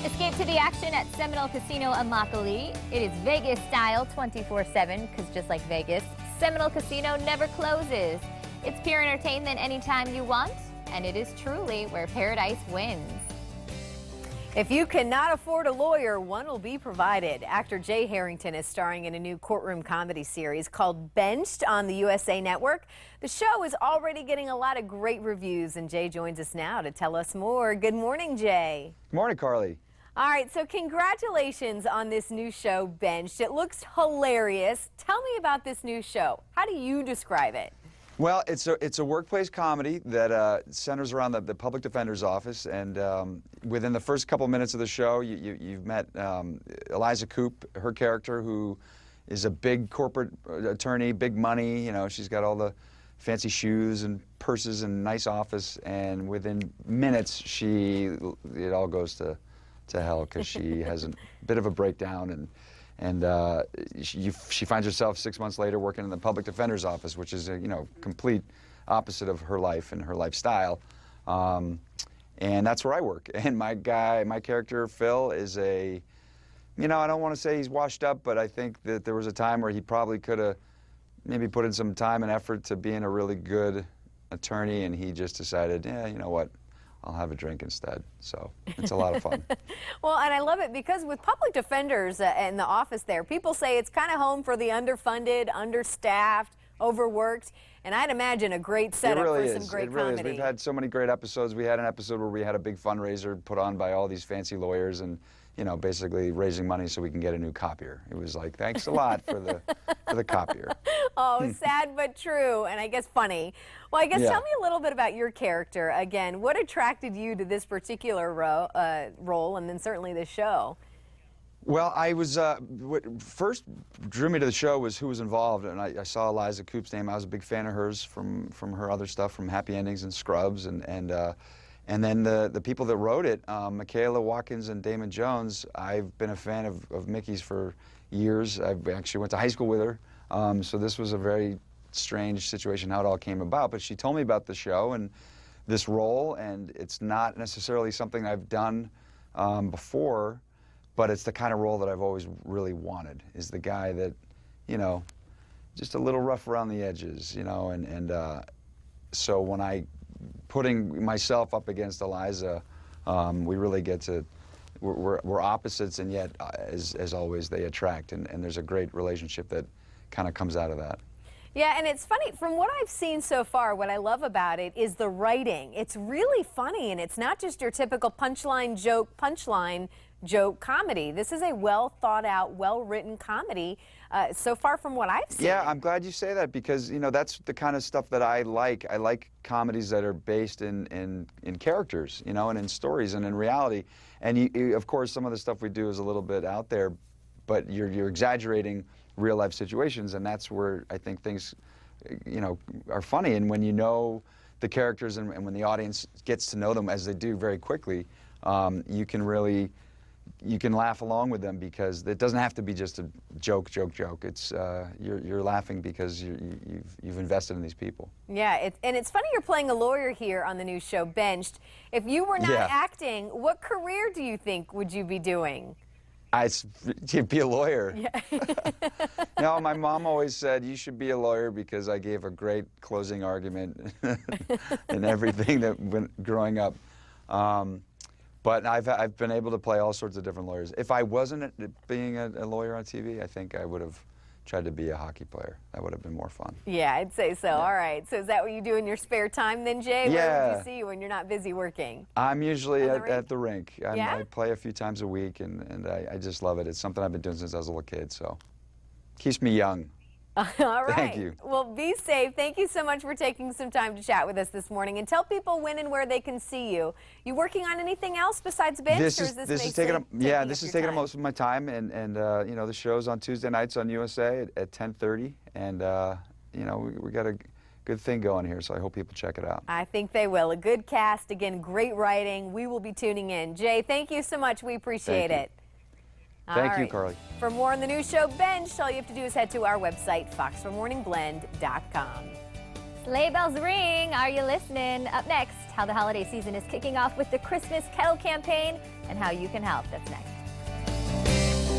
Escape to the action at Seminole Casino Immokalee. It is Vegas style 24/7 because just like Vegas, Seminole Casino never closes. It's pure entertainment anytime you want, and it is truly where paradise wins. If you cannot afford a lawyer, one will be provided. Actor Harrington is starring in a new courtroom comedy series called Benched on the USA Network. The show is already getting a lot of great reviews, and Jay joins us now to tell us more. Good morning, Jay. Good morning, Carly. All right, so congratulations on this new show, Benched. It looks hilarious. Tell me about this new show. How do you describe it? Well, it's a workplace comedy that centers around the public defender's office, and within the first couple minutes of the show, you've met Eliza Coop, her character, who is a big corporate attorney, big money. You know, she's got all the fancy shoes and purses and nice office, and within minutes, it all goes to hell because she has a bit of a breakdown, and she finds herself 6 months later working in the public defender's office, which is a complete opposite of her life and her lifestyle. And that's where I work. And my character Phil is I don't want to say he's washed up, but I think that there was a time where he probably could have maybe put in some time and effort to being a really good attorney, and he just decided, yeah, you know what? I'll have a drink instead. So it's a lot of fun. Well, and I love it because with public defenders in the office there, people say it's kind of home for the underfunded, understaffed, overworked, and I'd imagine a great setup for some great comedy. We've had so many great episodes. We had an episode where we had a big fundraiser put on by all these fancy lawyers, and basically raising money so we can get a new copier. It was like, thanks a lot for the copier. Oh, sad but true, and I guess funny. Well, I guess tell me a little bit about your character. Again, what attracted you to this particular role, and then certainly this show? Well, what first drew me to the show was who was involved, and I saw Eliza Coop's name. I was a big fan of hers from her other stuff, from Happy Endings and Scrubs, and then the people that wrote it, Michaela Watkins and Damon Jones. I've been a fan of Mickey's for years. I actually went to high school with her, so this was a very strange situation how it all came about. But she told me about the show and this role, and it's not necessarily something I've done before, but it's the kind of role that I've always really wanted, is the guy that, just a little rough around the edges, so when I putting myself up against Eliza, we really get to, we're opposites, and yet, as always, they attract, and there's a great relationship that kind of comes out of that. Yeah, and it's funny, from what I've seen so far, what I love about it is the writing. It's really funny, and it's not just your typical punchline joke comedy. This is a well thought out, well written comedy so far from what I've seen. Yeah, I'm glad you say that, because that's the kind of stuff that I like. I like comedies that are based in characters, and in stories and in reality. And of course, some of the stuff we do is a little bit out there, but you're exaggerating real life situations, and that's where I think things are funny. And when you know the characters and when the audience gets to know them, as they do very quickly, you can laugh along with them, because it doesn't have to be just a joke. It's you're laughing because you've invested in these people. Yeah, and it's funny you're playing a lawyer here on the new show Benched. If you were not acting, what career do you think would you be doing? You'd be a lawyer. Yeah. No, my mom always said you should be a lawyer, because I gave a great closing argument and everything that went growing up. But I've been able to play all sorts of different lawyers. If I wasn't being a lawyer on TV, I think I would have tried to be a hockey player. That would have been more fun. Yeah, I'd say so. Yeah. All right. So is that what you do in your spare time then, Jay? Yeah. Where would you see you when you're not busy working? I'm usually at the rink. Yeah? I play a few times a week, and I just love it. It's something I've been doing since I was a little kid, so keeps me young. All right. Thank you. Well, be safe. Thank you so much for taking some time to chat with us this morning. And tell people when and where they can see you. You working on anything else besides Benched? This is taking up most of my time. And the show's on Tuesday nights on USA at 10:30. And we got a good thing going here, so I hope people check it out. I think they will. A good cast, again, great writing. We will be tuning in. Jay, thank you so much. We appreciate it. Thank you, Carly. For more on the new show, Benched, all you have to do is head to our website, fox4morningblend.com. Sleigh bells ring. Are you listening? Up next, how the holiday season is kicking off with the Christmas Kettle campaign. and how you can help. That's next.